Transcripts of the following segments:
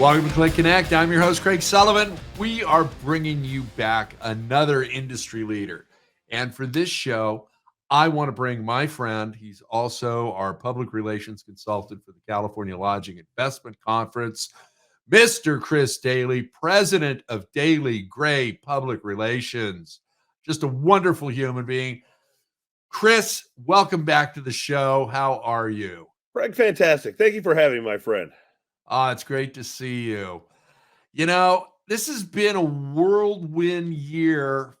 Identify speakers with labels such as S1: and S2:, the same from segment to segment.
S1: Welcome to CLIC Connect. I'm your host, Craig Sullivan. We are bringing you back another industry leader. And for this show, I want to bring my friend. He's also our public relations consultant for the California Lodging Investment Conference, Mr. Chris Daly, president of Daly Gray Public Relations. Just a wonderful human being. Chris, welcome back to the show. How are you?
S2: Craig, fantastic. Thank you for having me, my friend.
S1: It's great to see you. You know, this has been a whirlwind year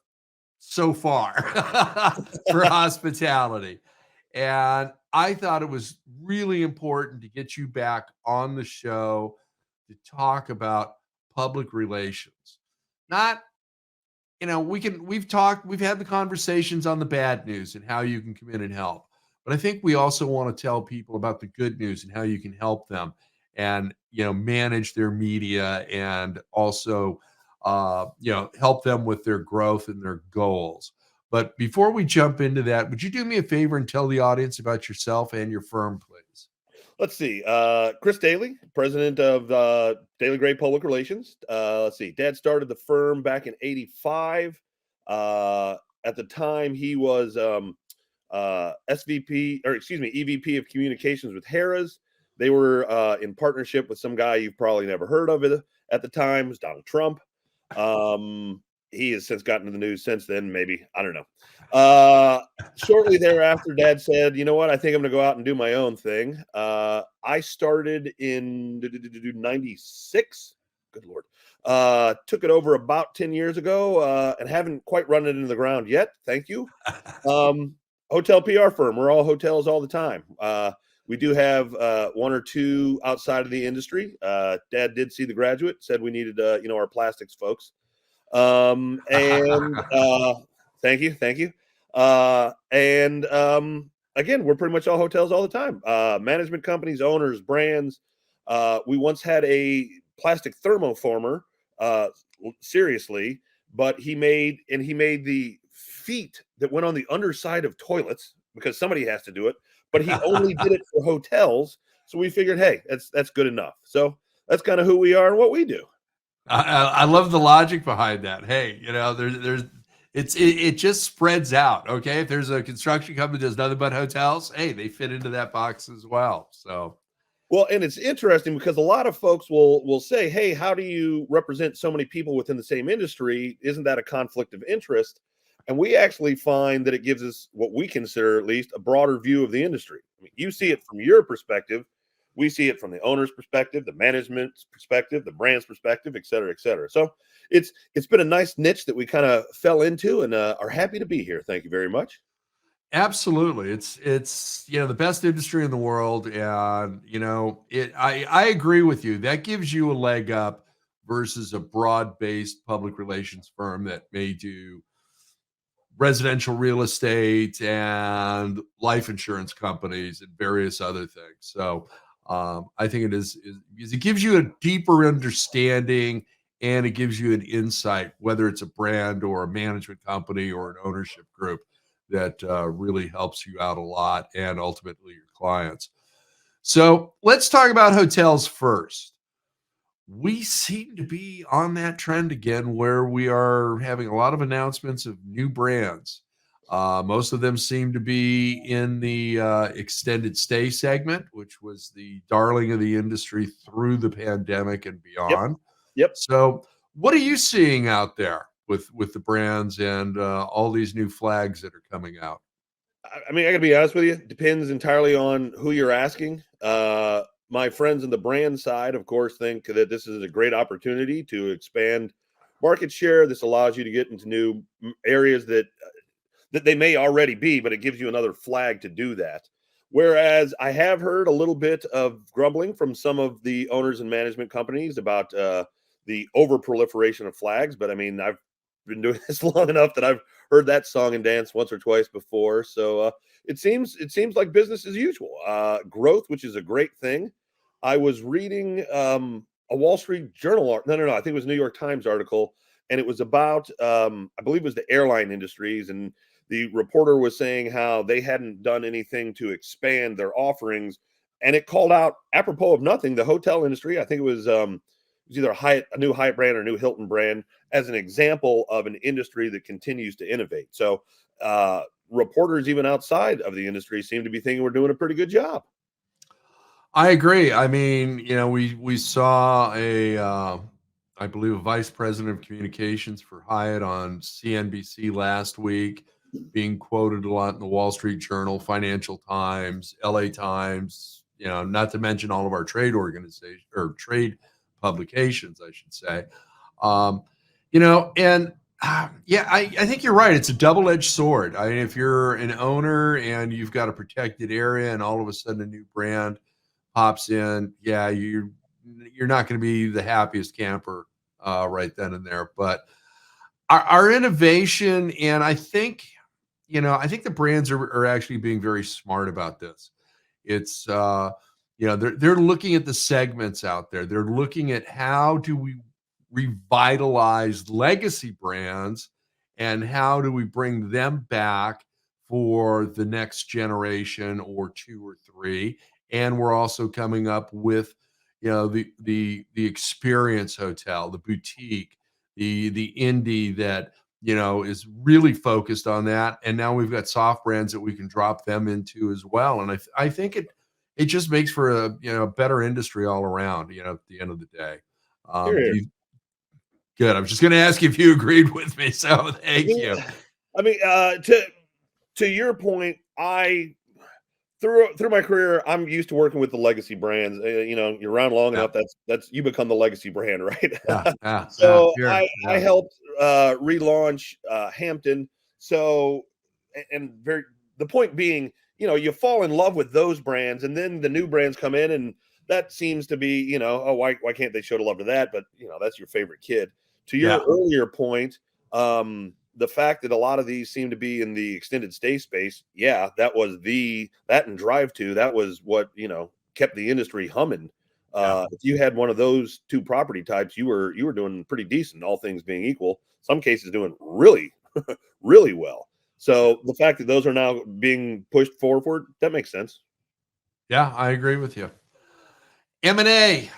S1: so far for hospitality. And I thought it was really important to get you back on the show to talk about public relations. Not, we've had the conversations on the bad news and how you can come in and help. But I think we also want to tell people about the good news and how you can help them and, manage their media and also, help them with their growth and their goals. But before we jump into that, would you do me a favor and tell the audience about yourself and your firm, please?
S2: Let's see. Chris Daly, president of Daly Gray Public Relations. Let's see. Dad started the firm back in '85. At the time, he was EVP of Communications with Harrah's. They were in partnership with some guy you've probably never heard of at the time. It was Donald Trump. He has since gotten to the news since then, maybe. I don't know. Shortly thereafter, Dad said, you know what? I think I'm going to go out and do my own thing. I started in 96. Good Lord. Took it over about 10 years ago and haven't quite run it into the ground yet. Thank you. Hotel PR firm. We're all hotels all the time. We do have one or two outside of the industry. Dad did see The Graduate, said we needed, our plastics folks. Thank you. Again, we're pretty much all hotels all the time. Management companies, owners, brands. We once had a plastic thermoformer, seriously, but he made the feet that went on the underside of toilets because somebody has to do it, but he only did it for hotels. So we figured, hey, that's good enough. So that's kind of who we are and what we do.
S1: I love the logic behind that. Hey, it just spreads out. Okay, if there's a construction company that does nothing but hotels, hey, they fit into that box as well. So,
S2: well, and it's interesting because a lot of folks will say, "Hey, how do you represent so many people within the same industry? Isn't that a conflict of interest?" And we actually find that it gives us what we consider at least a broader view of the industry. I mean, you see it from your perspective. We see it from the owner's perspective, the management's perspective, the brand's perspective, et cetera, et cetera. So it's been a nice niche that we kind of fell into and are happy to be here. Thank you very much.
S1: absolutely, it's the best industry in the world, and I agree with you. That gives you a leg up versus a broad-based public relations firm that may do residential real estate and life insurance companies and various other things. So I think it gives you a deeper understanding and it gives you an insight, whether it's a brand or a management company or an ownership group that really helps you out a lot and ultimately your clients. So let's talk about hotels first. We seem to be on that trend again where we are having a lot of announcements of new brands. Most of them seem to be in the extended stay segment, which was the darling of the industry through the pandemic and beyond.
S2: Yep.
S1: So, what are you seeing out there with the brands and all these new flags that are coming out?
S2: I mean, I got to be honest with you. It depends entirely on who you're asking. My friends in the brand side, of course, think that this is a great opportunity to expand market share. This allows you to get into new areas that they may already be, but it gives you another flag to do that. Whereas I have heard a little bit of grumbling from some of the owners and management companies about the over proliferation of flags. But I mean, I've been doing this long enough that I've heard that song and dance once or twice before. So it seems like business as usual. Growth, which is a great thing. I was reading a Wall Street Journal. No, I think it was a New York Times article, and it was about I believe it was the airline industries, and the reporter was saying how they hadn't done anything to expand their offerings, and it called out, apropos of nothing, the hotel industry. I think it was It's either a new Hyatt brand or a new Hilton brand as an example of an industry that continues to innovate. So reporters even outside of the industry seem to be thinking we're doing a pretty good job.
S1: I agree. I mean, we saw I believe a vice president of communications for Hyatt on CNBC last week, being quoted a lot in the Wall Street Journal, Financial Times, LA Times. Not to mention all of our trade organizations or trade publications, I should say. Um, and yeah, I think you're right. It's a double-edged sword. I mean, if you're an owner and you've got a protected area, and all of a sudden a new brand pops in, yeah, you're not going to be the happiest camper right then and there. But our innovation, and I think the brands are actually being very smart about this. It's they're looking at the segments out there. They're looking at how do we revitalize legacy brands and how do we bring them back for the next generation or two or three. And we're also coming up with the experience hotel, the boutique, the indie that is really focused on that. And now we've got soft brands that we can drop them into as well. And I think it just makes for a better industry all around. At the end of the day.
S2: Here,
S1: Do
S2: here.
S1: you Good. I was just going to ask you if you agreed with me. So thank you.
S2: Yeah. I mean, to your point, I through my career, I'm used to working with the legacy brands. You're around long
S1: Yeah.
S2: enough. That's you become the legacy brand, right?
S1: Yeah. Yeah. Yeah.
S2: So
S1: Sure.
S2: I
S1: Yeah.
S2: helped relaunch Hampton. So and very the point being, you fall in love with those brands, and then the new brands come in, and that seems to be, oh, why can't they show love to that? But that's your favorite kid. To your
S1: Yeah.
S2: earlier point, the fact that a lot of these seem to be in the extended stay space, yeah, that and drive to, that was what kept the industry humming.
S1: Yeah.
S2: If you had one of those two property types, you were doing pretty decent, all things being equal. Some cases doing really, really well.
S1: Yeah.
S2: So the fact that those are now being pushed forward, that makes sense.
S1: Yeah. I agree with you. M&A,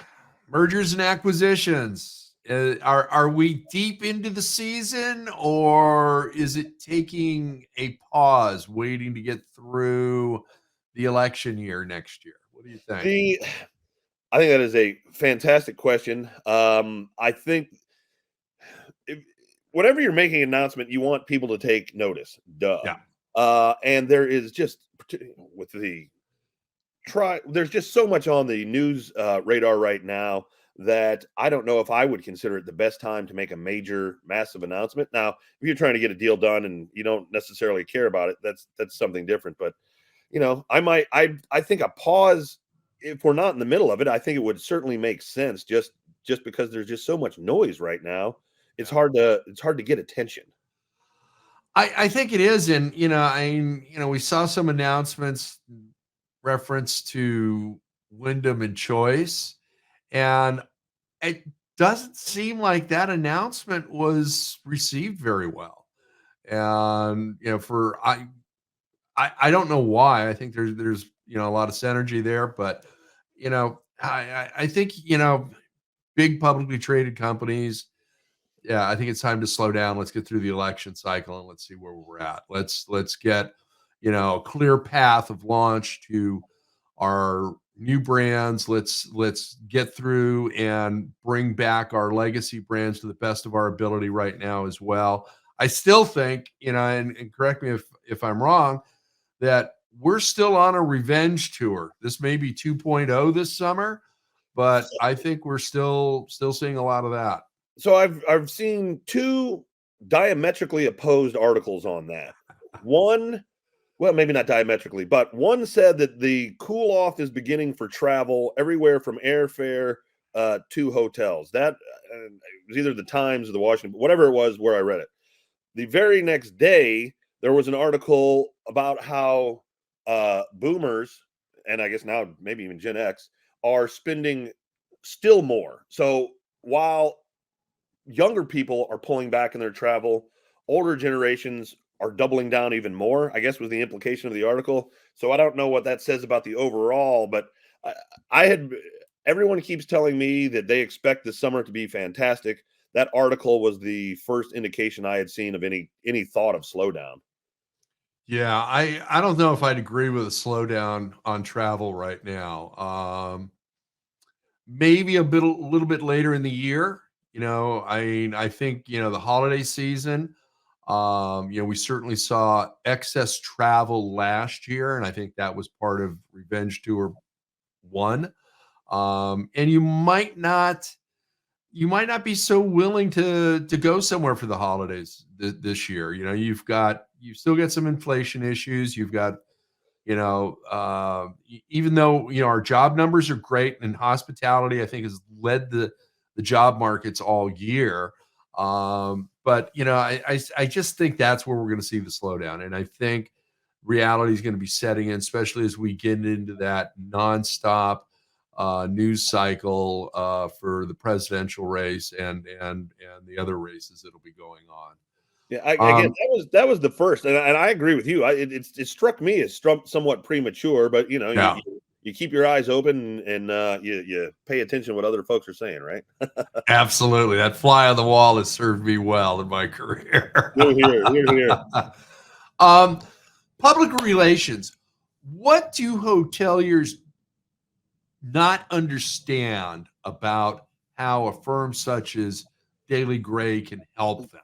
S1: mergers and acquisitions. Are we deep into the season, or is it taking a pause, waiting to get through the election year next year? What do you think?
S2: I think that is a fantastic question. I think if, whenever you're making an announcement, you want people to take notice. Duh.
S1: Yeah.
S2: And there is just with there's just so much on the news radar right now that I don't know if I would consider it the best time to make a major, massive announcement. Now, if you're trying to get a deal done and you don't necessarily care about it, that's something different. But I think a pause, if we're not in the middle of it, I think it would certainly make sense. Just because there's just so much noise right now, it's
S1: Yeah.
S2: hard to get attention.
S1: I think it is. And, we saw some announcements reference to Wyndham and Choice. And it doesn't seem like that announcement was received very well. And, for I don't know why. I think there's a lot of synergy there, but I think big publicly traded companies. Yeah, I think it's time to slow down. Let's get through the election cycle and let's see where we're at. Let's get a clear path of launch to our new brands. Let's get through and bring back our legacy brands to the best of our ability right now as well. I still think, and correct me if I'm wrong, that we're still on a revenge tour. This may be 2.0 this summer, but I think we're still seeing a lot of that.
S2: So I've seen two diametrically opposed articles on that. One, well, maybe not diametrically, but one said that the cool off is beginning for travel everywhere from airfare to hotels. That it was either the Times or the Washington, whatever it was, where I read it. The very next day, there was an article about how boomers, and I guess now maybe even Gen X, are spending still more. So while younger people are pulling back in their travel, older generations are doubling down even more, I guess was the implication of the article. So I don't know what that says about the overall, but I, I had Everyone keeps telling me that they expect the summer to be fantastic. That article was the first indication I had seen of any thought of slowdown.
S1: Yeah, I don't know if I'd agree with a slowdown on travel right now. Maybe a little bit later in the year. I think the holiday season. We certainly saw excess travel last year, and I think that was part of Revenge Tour One. And you might not be so willing to go somewhere for the holidays this year. You've still got some inflation issues. You've got even though our job numbers are great, and hospitality I think has led the job markets all year. But I just think that's where we're going to see the slowdown, and I think reality is going to be setting in, especially as we get into that nonstop news cycle for the presidential race and the other races that'll be going on.
S2: Yeah, again,
S1: Um,
S2: that was the first, and I agree with you. It struck me as somewhat premature, but
S1: yeah,
S2: you keep your eyes open and you pay attention to what other folks are saying, right?
S1: absolutely. That fly on the wall has served me well in my career.
S2: You're here, you're here.
S1: um, Public relations. What do hoteliers not understand about how a firm such as Daly Gray can help them?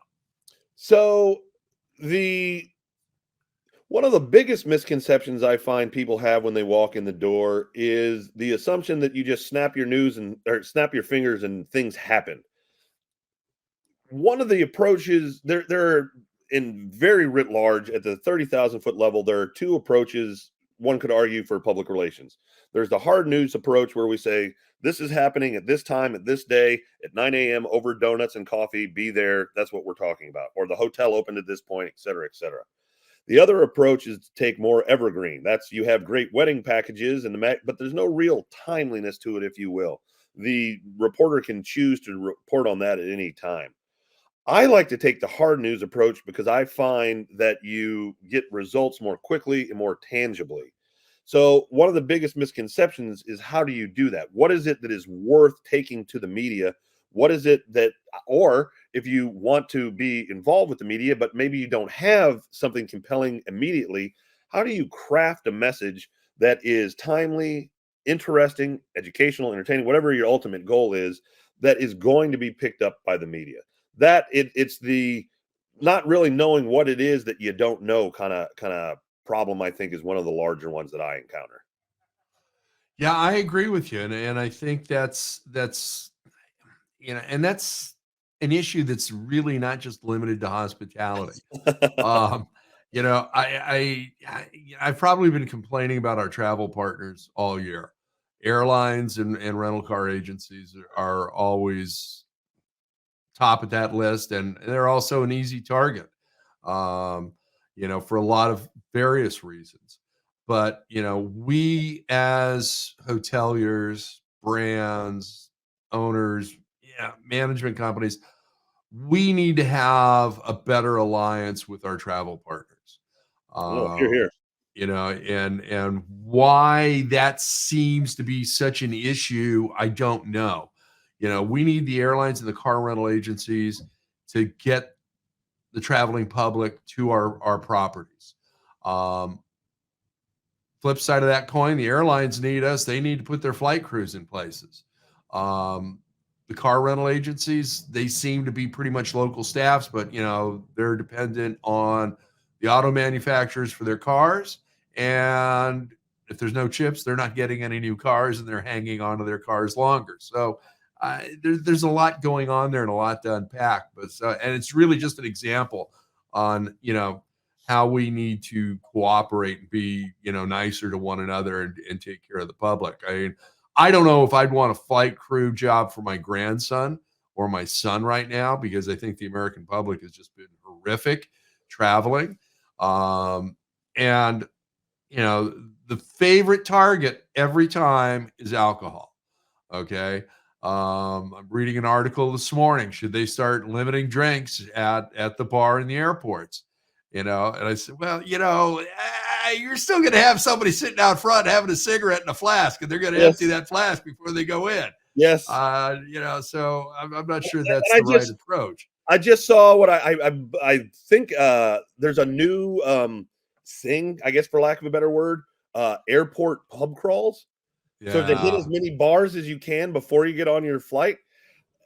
S2: So the one of the biggest misconceptions I find people have when they walk in the door is the assumption that you just snap your news and or snap your fingers and things happen. One of the approaches there are in very writ large at the 30,000 foot level, there are two approaches one could argue for public relations. There's the hard news approach where we say this is happening at this time at this day at 9 a.m. over donuts and coffee, be there. That's what we're talking about. Or the hotel opened at this point, et cetera, et cetera. The other approach is to take more evergreen. That's you have great wedding packages but there's no real timeliness to it, if you will. The reporter can choose to report on that at any time. I like to take the hard news approach because I find that you get results more quickly and more tangibly. So, one of the biggest misconceptions is how do you do that? What is it that is worth taking to the media? What is it that, or if you want to be involved with the media, but maybe you don't have something compelling immediately, how do you craft a message that is timely, interesting, educational, entertaining, whatever your ultimate goal is, that is going to be picked up by the media? It's the not really knowing what it is that you don't know kind of problem, I think, is one of the larger ones that I encounter.
S1: Yeah, I agree with you, and I think that's an issue that's really not just limited to hospitality. Um, I've probably been complaining about our travel partners all year. Airlines and rental car agencies are always top of that list, and they're also an easy target. For a lot of various reasons. But we as hoteliers, brands, owners, yeah, management companies, we need to have a better alliance with our travel partners.
S2: Oh, here,
S1: Um,
S2: here.
S1: and why that seems to be such an issue, I don't know. We need the airlines and the car rental agencies to get the traveling public to our properties. Um, Flip side of that coin, the airlines need us. They need to put their flight crews in places. Um, the car rental agencies, they seem to be pretty much local staffs, but they're dependent on the auto manufacturers for their cars. And if there's no chips, they're not getting any new cars, and they're hanging on to their cars longer. So there's a lot going on there and a lot to unpack. And it's really just an example on how we need to cooperate and be nicer to one another and take care of the public. I mean, I don't know if I'd want a flight crew job for my grandson or my son right now, because I think the American public has just been horrific traveling. And the favorite target every time is alcohol. Okay. I'm reading an article this morning. Should they start limiting drinks at the bar in the airports? And I said, well, you're still going to have somebody sitting out front having a cigarette and a flask, and they're going to
S2: Yes.
S1: empty that flask before they go in.
S2: Yes.
S1: So I'm not sure
S2: And
S1: that's the right approach.
S2: I just saw what I think there's a new thing, I guess, for lack of a better word, airport pub crawls. So to hit
S1: Yeah.
S2: as many bars as you can before you get on your flight.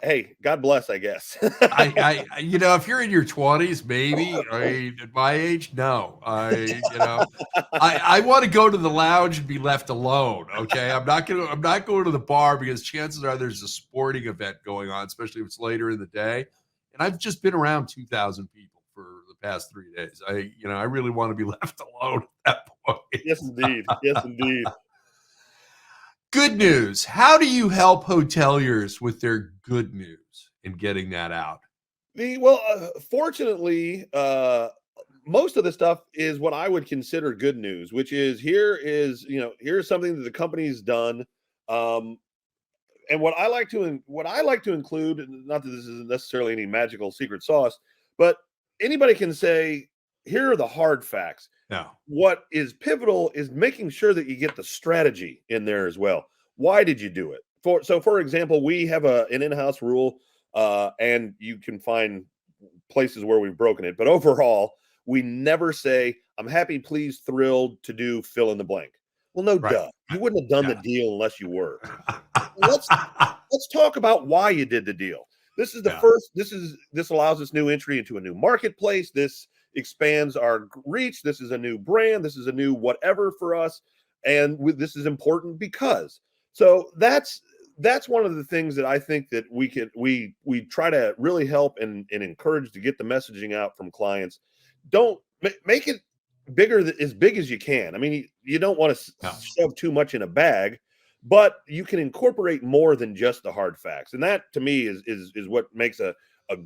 S2: Hey, God bless, I guess.
S1: If you're in your 20s, maybe. I mean, at my age, no. I want to go to the lounge and be left alone. Okay, I'm not going to the bar because chances are there's a sporting event going on, especially if it's later in the day. And I've just been around 2,000 people for the past 3 days. I really want to be left alone at that point.
S2: Yes, indeed. Yes, indeed.
S1: Good news. How do you help hoteliers with their good news and getting that out?
S2: Fortunately, most of the stuff is what I would consider good news, which is here's something that the company's done. And what I like to include, and not that this isn't necessarily any magical secret sauce, but anybody can say, here are the hard facts.
S1: No.
S2: What is pivotal is making sure that you get the strategy in there as well. Why did you do it? For example, we have an in-house rule, and you can find places where we've broken it. But overall, we never say, I'm happy, pleased, thrilled to do fill in the blank. Well, no, duh. You wouldn't have done the deal unless you were. Let's talk about why you did the deal. This is the first. This allows us new entry into a new marketplace. This expands our reach. This is a new brand. This is a new whatever for us, and this is important because. So that's one of the things that I think that we try to really help and encourage to get the messaging out from clients. Don't make it as big as you can. I mean, you don't want to shove too much in a bag, but you can incorporate more than just the hard facts. And that to me is what makes a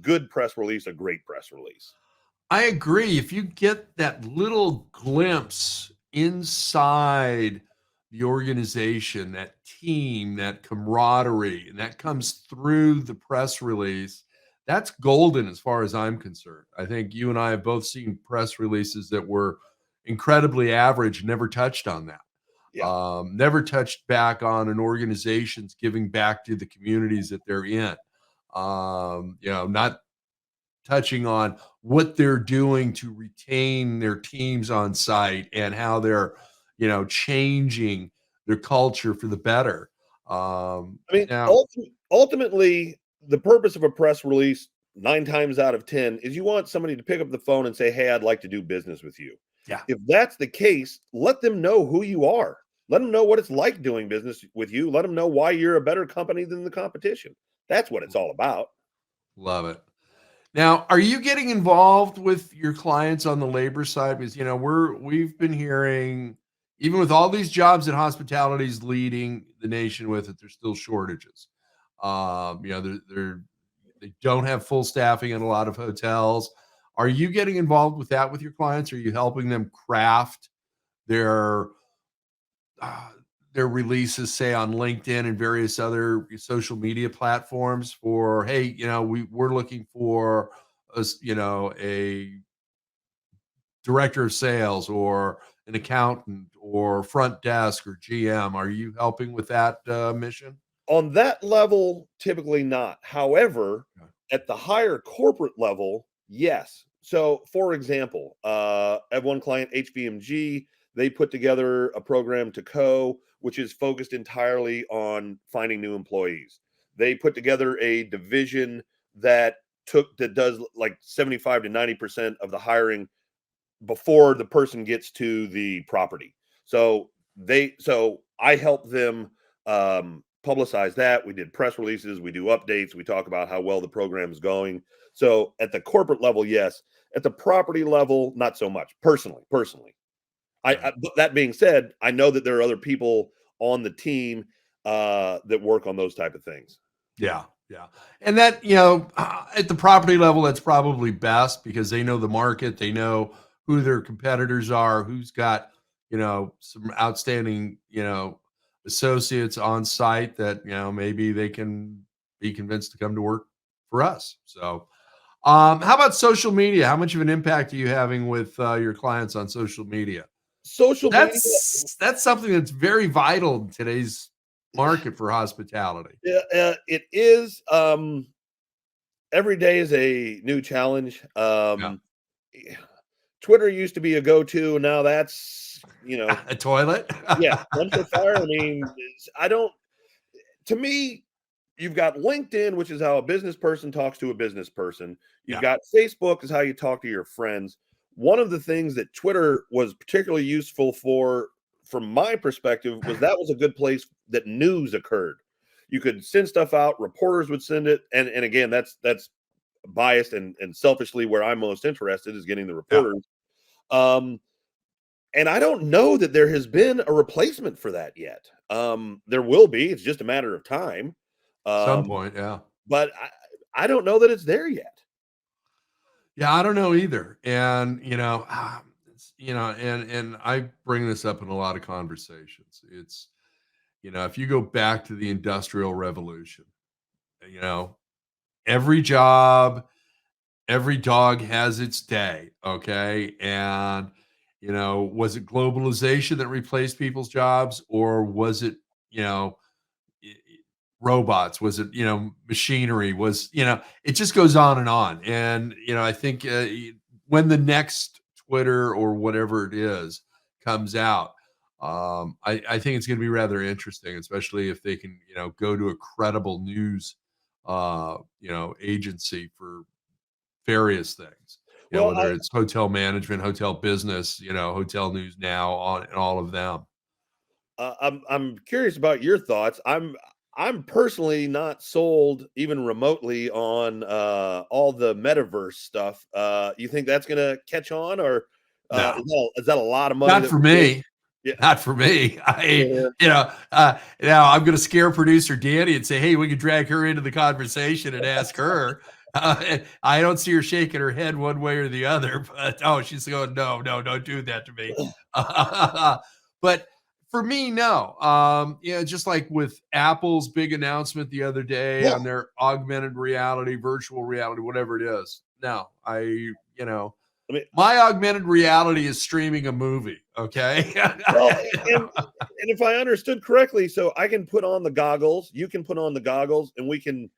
S2: good press release a great press release.
S1: I agree. If you get that little glimpse inside the organization, that team, that camaraderie, and that comes through the press release, that's golden as far as I'm concerned. I think you and I have both seen press releases that were incredibly average, never touched on that.
S2: Yeah.
S1: Never touched back on an organization's giving back to the communities that they're in. Not touching on what they're doing to retain their teams on site and how they're, changing their culture for the better.
S2: Ultimately, the purpose of a press release 9 times out of 10 is you want somebody to pick up the phone and say, hey, I'd like to do business with you.
S1: Yeah.
S2: If that's the case, let them know who you are. Let them know what it's like doing business with you. Let them know why you're a better company than the competition. That's what it's all about.
S1: Love it. Now, are you getting involved with your clients on the labor side? Because we've been hearing, even with all these jobs that hospitality is leading the nation with, that there's still shortages. They don't have full staffing in a lot of hotels. Are you getting involved with that with your clients? Are you helping them craft their releases, say on LinkedIn and various other social media platforms for, hey, we're looking for a director of sales or an accountant or front desk or GM. Are you helping with that mission?
S2: On that level, typically not. However, at the higher corporate level, yes. So, for example, I have one client, HVMG. They put together a program to which is focused entirely on finding new employees. They put together a division that does like 75 to 90% of the hiring before the person gets to the property. So I help them publicize that. We did press releases, we do updates, we talk about how well the program is going. So at the corporate level, yes. At the property level, not so much. Personally. That being said, I know that there are other people on the team that work on those type of things.
S1: Yeah. And that, at the property level, that's probably best because they know the market, they know who their competitors are, who's got, some outstanding, associates on site that, maybe they can be convinced to come to work for us. So, how about social media? How much of an impact are you having with your clients on social media?
S2: social media.
S1: That's something that's very vital in today's market for hospitality.
S2: It is. Every day is a new challenge.
S1: Yeah.
S2: Twitter used to be a go-to. Now that's,
S1: A toilet.
S2: yeah, dumpster fire. I mean, I don't. To me, you've got LinkedIn, which is how a business person talks to a business person. You've
S1: Yeah.
S2: got Facebook, is how you talk to your friends. One of the things that Twitter was particularly useful for, from my perspective, was that was a good place that news occurred. You could send stuff out, reporters would send it, and again, that's biased and selfishly where I'm most interested is getting the reporters. And I don't know that there has been a replacement for that yet. There will be. It's just a matter of time.
S1: Some point, yeah.
S2: But I don't know that it's there yet.
S1: Yeah, I don't know either. And and I bring this up in a lot of conversations. It's if you go back to the Industrial Revolution, you know, every job, every dog has its day, okay? And was it globalization that replaced people's jobs, or was it, i- i- robots? Was it, machinery? Was, it just goes on and on. And, I think when the next Twitter or whatever it is comes out, I think it's going to be rather interesting, especially if they can, go to a credible news, agency for various things.
S2: Well,
S1: Whether it's hotel management, hotel business, Hotel News Now, on and all of them.
S2: I'm curious about your thoughts. I'm personally not sold even remotely on all the metaverse stuff. You think that's going to catch on, or
S1: No,
S2: is that a lot of money?
S1: not for me.
S2: Yeah.
S1: Not for me. Now I'm going to scare producer Danny and say, hey, we could drag her into the conversation and ask her. I don't see her shaking her head one way or the other, but she's going, no, don't do that to me. But for me, no. Just like with Apple's big announcement the other day on their augmented reality, virtual reality, whatever it is. No,
S2: I mean,
S1: my augmented reality is streaming a movie. Okay.
S2: well, and if I understood correctly, so I can put on the goggles, you can put on the goggles, and we can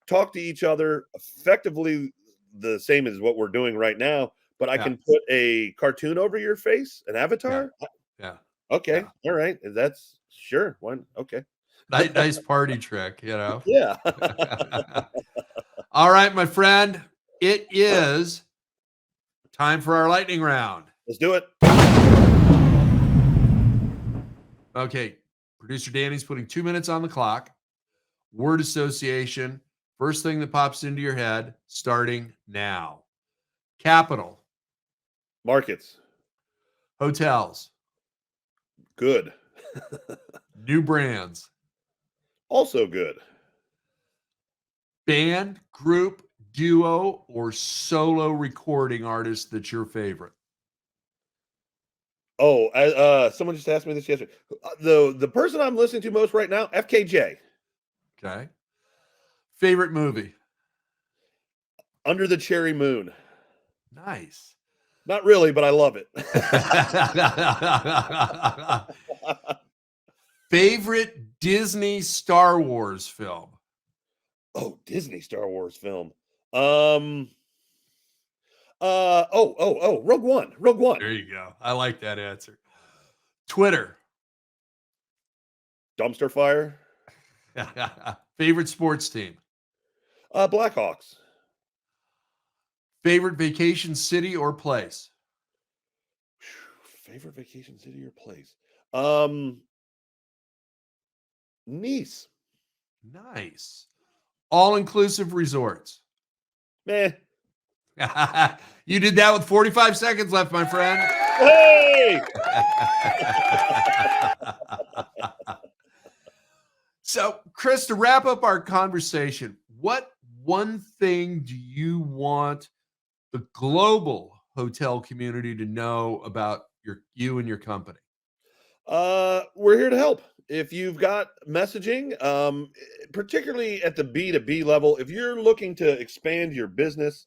S2: talk to each other effectively the same as what we're doing right now. But I can put a cartoon over your face, an avatar.
S1: Yeah.
S2: Okay. Yeah. All right. That's sure. One. Okay.
S1: Nice party trick,
S2: Yeah.
S1: All right, my friend. It is time for our lightning round.
S2: Let's do it.
S1: Okay. Producer Danny's putting 2 minutes on the clock. Word association. First thing that pops into your head, starting now. Capital.
S2: Markets.
S1: Hotels.
S2: Good.
S1: New brands.
S2: Also good.
S1: Band, group, duo, or solo recording artist that's your favorite.
S2: Oh, someone just asked me this yesterday. The person I'm listening to most right now, FKJ.
S1: Okay. Favorite movie.
S2: Under the Cherry Moon.
S1: Nice.
S2: Not really, but I love it.
S1: Favorite Disney Star Wars film.
S2: Oh, Disney Star Wars film. Rogue One. Rogue One.
S1: There you go. I like that answer. Twitter.
S2: Dumpster fire.
S1: Favorite sports team.
S2: Blackhawks.
S1: Favorite vacation city or place.
S2: Favorite vacation city or place. Nice.
S1: Nice. All-inclusive resorts.
S2: Meh.
S1: You did that with 45 seconds left, my friend.
S2: Hey!
S1: So, Chris, to wrap up our conversation, what one thing do you want the global hotel community to know about you and your company?
S2: We're here to help. If you've got messaging, particularly at the B2B level, if you're looking to expand your business,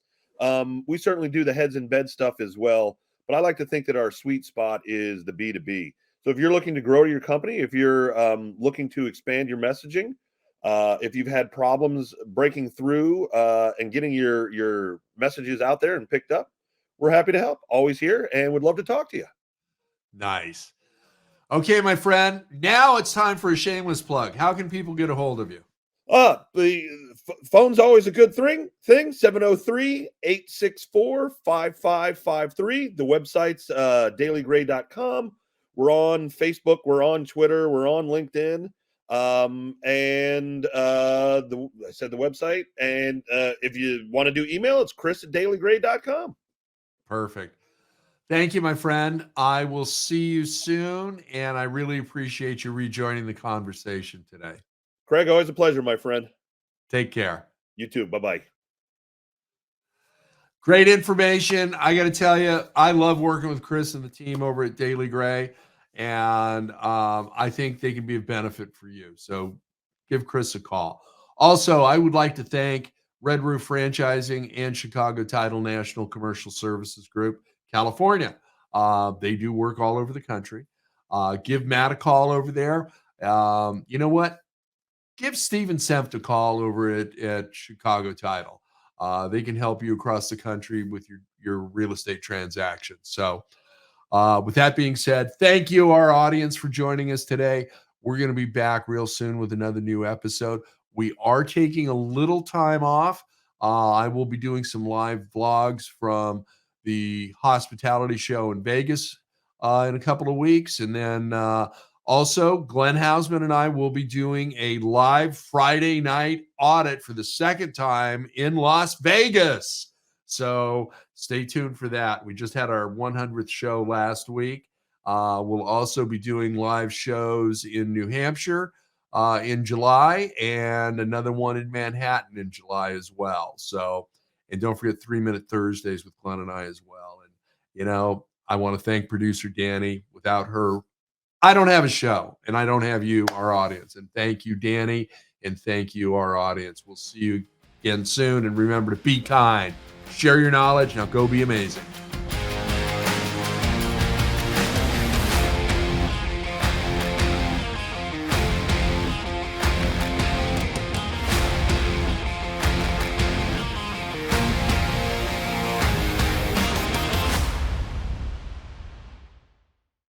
S2: we certainly do the heads in bed stuff as well. but I like to think that our sweet spot is the B2B. So if you're looking to grow your company, if you're looking to expand your messaging, if you've had problems breaking through and getting your messages out there and picked up, we're happy to help. Always here and would love to talk to you.
S1: Nice. Okay, my friend. Now it's time for a shameless plug. How can people get a hold of you?
S2: The phone's always a good thing. 703-864-5553. The website's dalygray.com. We're on Facebook, we're on Twitter, we're on LinkedIn. I said the website. And if you want to do email, it's chris@dalygray.com.
S1: Perfect. Thank you, my friend. I will see you soon, and I really appreciate you rejoining the conversation today.
S2: Craig, always a pleasure, my friend.
S1: Take care.
S2: You too. Bye-bye.
S1: Great information. I got to tell you, I love working with Chris and the team over at Daly Gray, and I think they can be of benefit for you. So give Chris a call. Also, I would like to thank Red Roof Franchising and Chicago Title National Commercial Services Group, California. They do work all over the country. Give Matt a call over there. You know what? Give Steven Senft a call over at Chicago Title. They can help you across the country with your real estate transactions. So with that being said, thank you, our audience, for joining us today. We're going to be back real soon with another new episode. We are taking a little time off. I will be doing some live vlogs from the hospitality show in Vegas in a couple of weeks. And then also, Glenn Hausman and I will be doing a live Friday night audit for the second time in Las Vegas. So stay tuned for that. We just had our 100th show last week. We'll also be doing live shows in New Hampshire in July, and another one in Manhattan in July as well. So, and don't forget 3-Minute Thursdays with Glenn and I as well. And, I want to thank producer Danny. Without her, I don't have a show, and I don't have you, our audience. And thank you, Danny, and thank you, our audience. We'll see you again soon. And remember to be kind, share your knowledge. Now go be amazing.